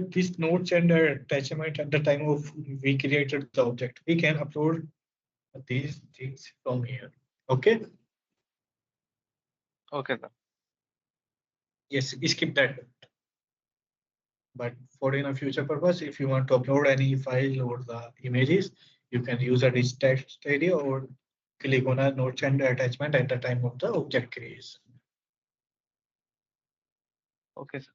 these notes and attachment at the time of we created the object. We can upload these things from here. Okay. Okay, sir. Yes, skip that. But for in a future purpose, if you want to upload any file or the images, you can use a rich text area or click on a notes and attachment at the time of the object creation. Okay, sir.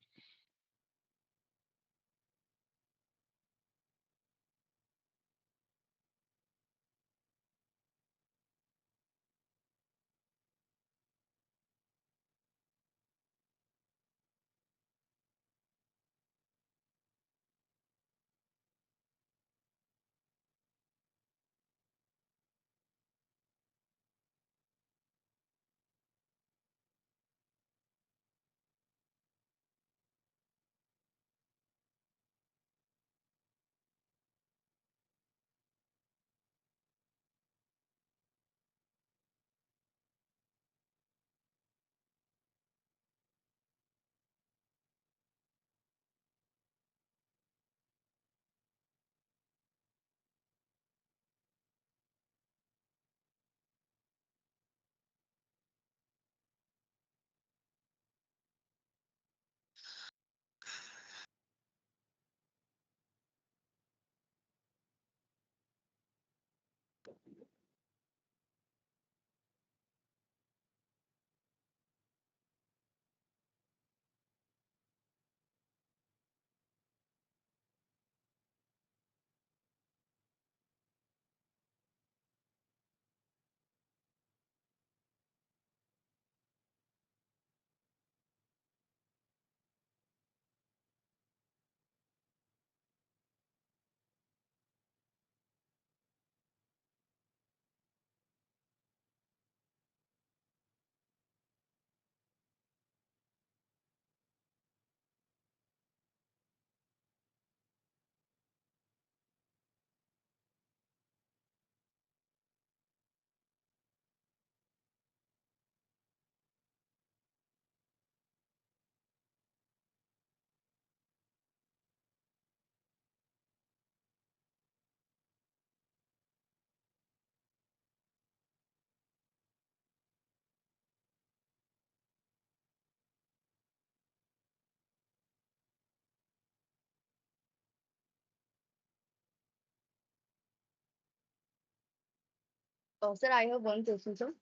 Sir, I have one question, sir.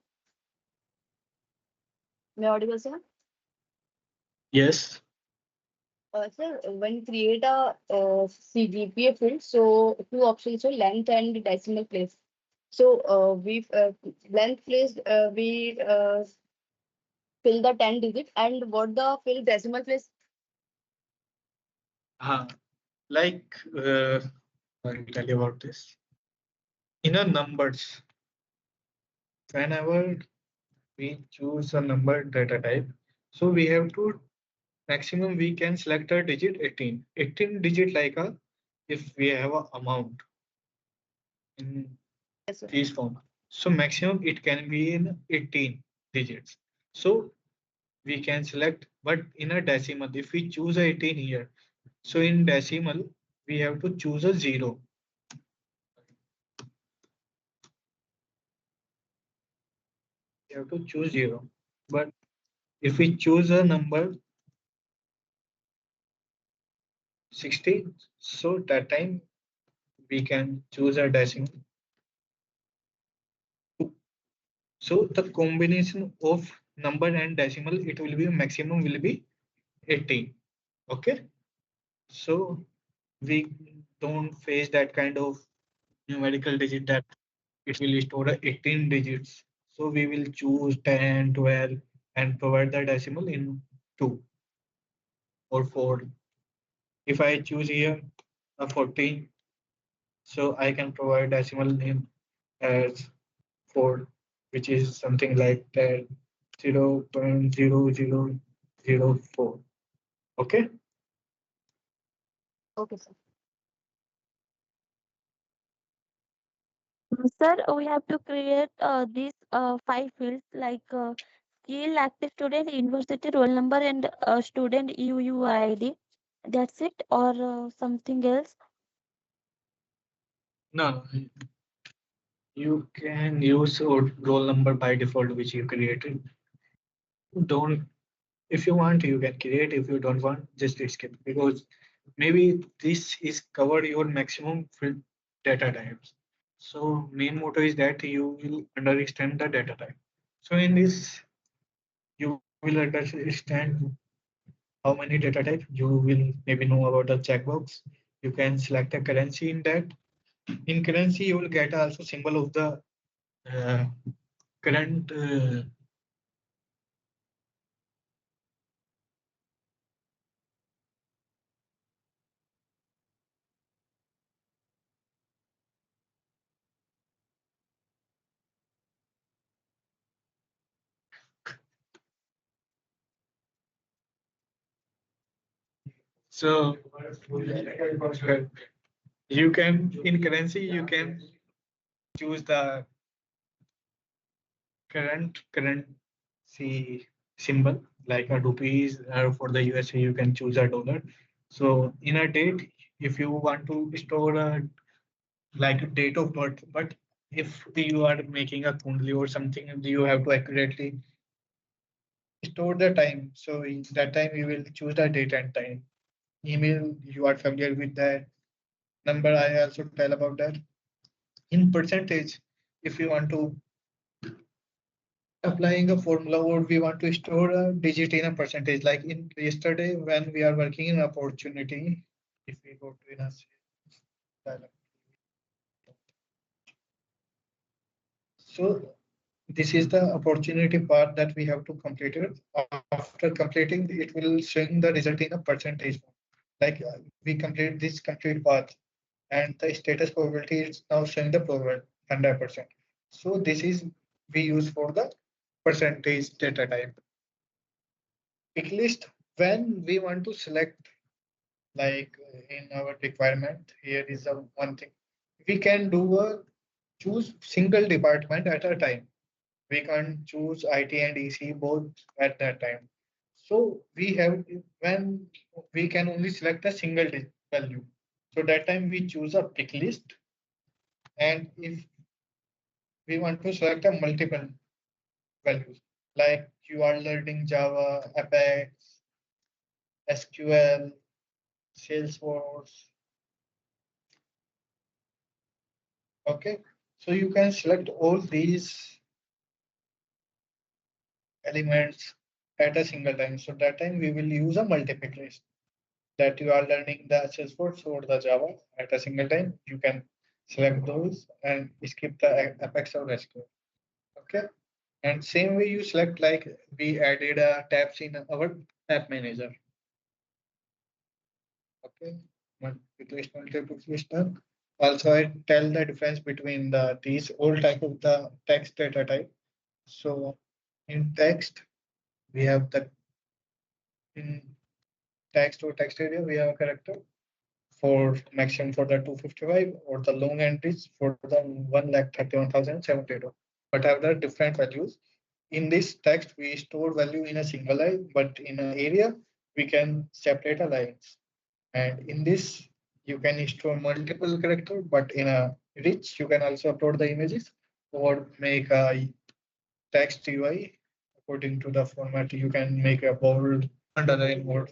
May I audible, sir? Yes. Sir, when you create a CGPA field, so two options are length and decimal place. So we length place we fill the 10 digit, and what the fill decimal place. Uh, like I will tell you about this. In a numbers, whenever we choose a number data type, so we have to maximum we can select a digit 18. 18 digit like a if we have a amount in Yes, sir. this form. So maximum it can be in 18 digits. So we can select, but in a decimal, if we choose a 18 here, so in decimal we have to choose a zero. We have to choose zero. But if we choose a number 16, so that time we can choose a decimal. So the combination of number and decimal, it will be maximum will be 18. Okay. So we don't face that kind of numerical digit that it will store 18 digits. So we will choose 10, 12 and provide the decimal in 2 or 4. If I choose here a 14, so I can provide decimal name as 4, which is something like that 0.0004. Okay. Okay, sir. Sir, we have to create these five fields like skill, active student, university roll number, and student UUID. That's it, or something else? No, you can use roll number by default, which you created. Don't, if you want, you can create. If you don't want, just skip, because maybe this is cover your maximum data types. So main motto is that you will understand the data type. So in this, you will understand how many data type. You will maybe know about the checkbox. You can select a currency in that. In currency, you will get also symbol of the uh, current. So you can, in currency, you can choose the currency symbol, like a rupees, or for the USA you can choose a dollar. So in a date, if you want to store a like a date of birth, but if you are making a kundli or something, you have to accurately store the time. So in that time you will choose the date and time. Email, you are familiar with that. Number, I also tell about that. In percentage, if you want to applying a formula, or we want to store a digit in a percentage, like in yesterday when we are working in opportunity, if we go to in a dialog. So this is the opportunity part that we have to complete it. After completing, it will showing the result in a percentage form. Like we complete this complete path, and the status probability is now showing the probability 100%. So this is we use for the percentage data type. At least when we want to select, like in our requirement, here is a one thing. We can do a choose single department at a time. We can choose IT and EC both at that time. So we have, when we can only select a single value. So that time we choose a pick list. And if we want to select a multiple values, like you are learning Java, Apex, SQL, Salesforce. Okay. So you can select all these elements at a single time. So that time we will use a multiple list, that you are learning the Salesforce or the Java at a single time. You can select those and skip the Apex or SQL. Okay. And same way you select, like we added tabs in our app manager. Okay. Multiple list done. Also, I tell the difference between these all type of the text data type. So in text, we have the in text or text area, we have a character for maximum for the 255, or the long entries for the 1,31,072. But have the different values. In this text, we store value in a single line, but in an area, we can separate a lines. And in this, you can store multiple character, but in a rich, you can also upload the images or make a text UI according to the format. You can make a bold, underline, or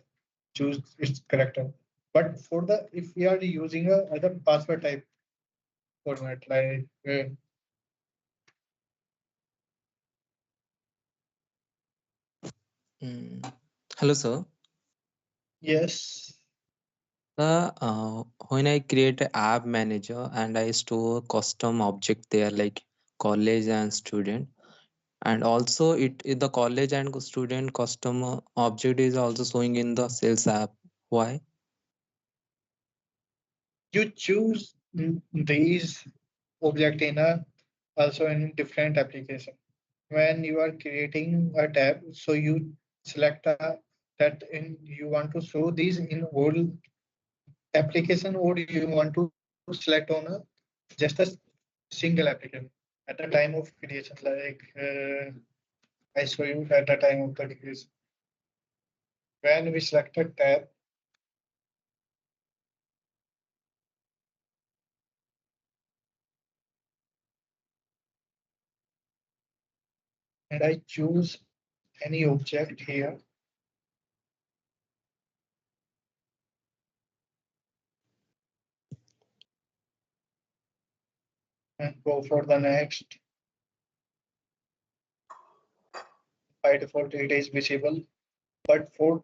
choose its character. But for the, if we are using a other password type format, like Mm. Hello, sir. yes, When I create an app manager and I store custom object there like college and student, and also the college and student custom object is also showing in the sales app. Why? you choose these object in a also in different application. When you are creating a tab, so you select that in you want to show these in all application, or you want to select on a just a single application at the time of creation, like I show you at the time of the creation. When we select a tab, and I choose any object here and go for the next. By default, it is visible, but for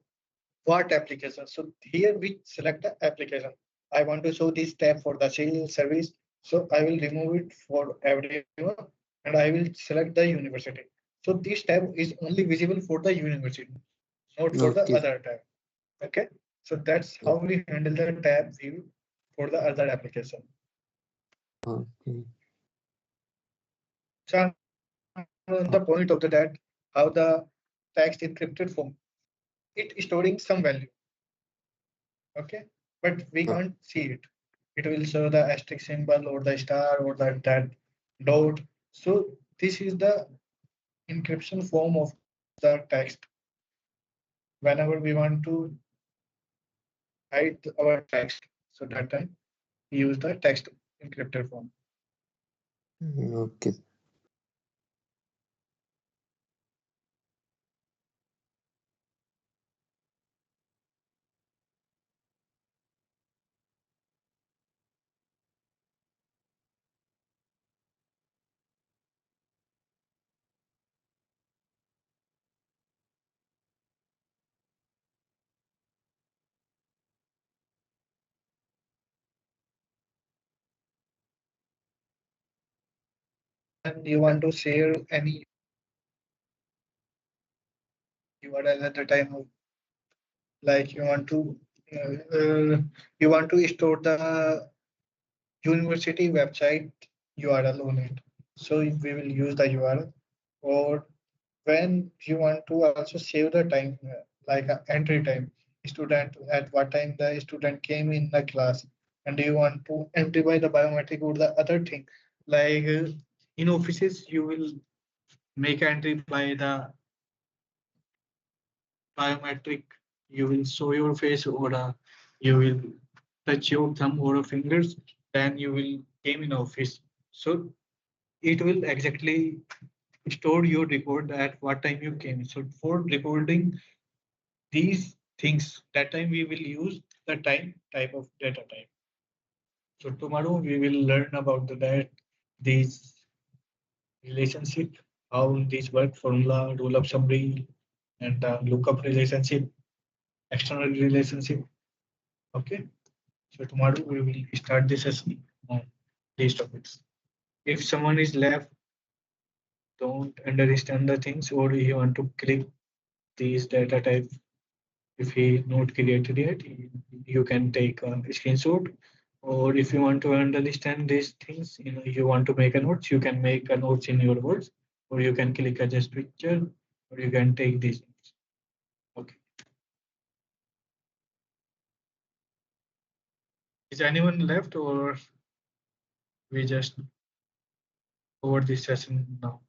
what application? So here we select the application. I want to show this tab for the sales service. So I will remove it for everyone and I will select the university. So this tab is only visible for the university, not for the Okay. other tab. Okay. So that's Yeah. how we handle the tab view for the other application. Okay. So I'm on the point of the that how the text encrypted form. It storing some value. Okay, but we Uh, can't see it. It will show the asterisk symbol or the star or that dot. So this is the encryption form of the text. Whenever we want to hide our text, so that time we use the text encrypted form. okay. And you want to share any URL at the time of like you want to store the university website URL on it. So we will use the URL. Or when you want to also save the time, like entry time, student at what time the student came in the class, and you want to enter by the biometric or the other thing, like in offices you will make entry by the biometric. You will show your face or you will touch your thumb or fingers, then you will came in office. So it will exactly store your record at what time you came. So for recording these things, that time we will use the time type of data type. So tomorrow we will learn about that these relationship, how these work, formula, rule of summary, and lookup relationship, external relationship. Okay. So tomorrow we will start this session on these topics. If someone is left, don't understand the things, or you want to click these data type, if he not created yet, you can take a screenshot. Or if you want to understand these things, you want to make a notes, you can make a notes in your words, or you can click a just picture, or you can take these notes. Okay. Is anyone left, or we just over this session now?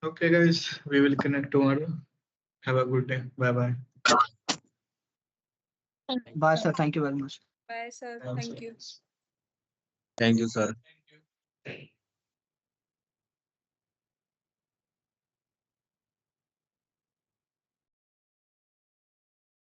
Okay, guys, we will connect tomorrow. Have a good day. Bye bye. Thank you, Bye, sir. sir. Thank you very much. Bye, sir. Thanks. Thank you. Thank you, sir.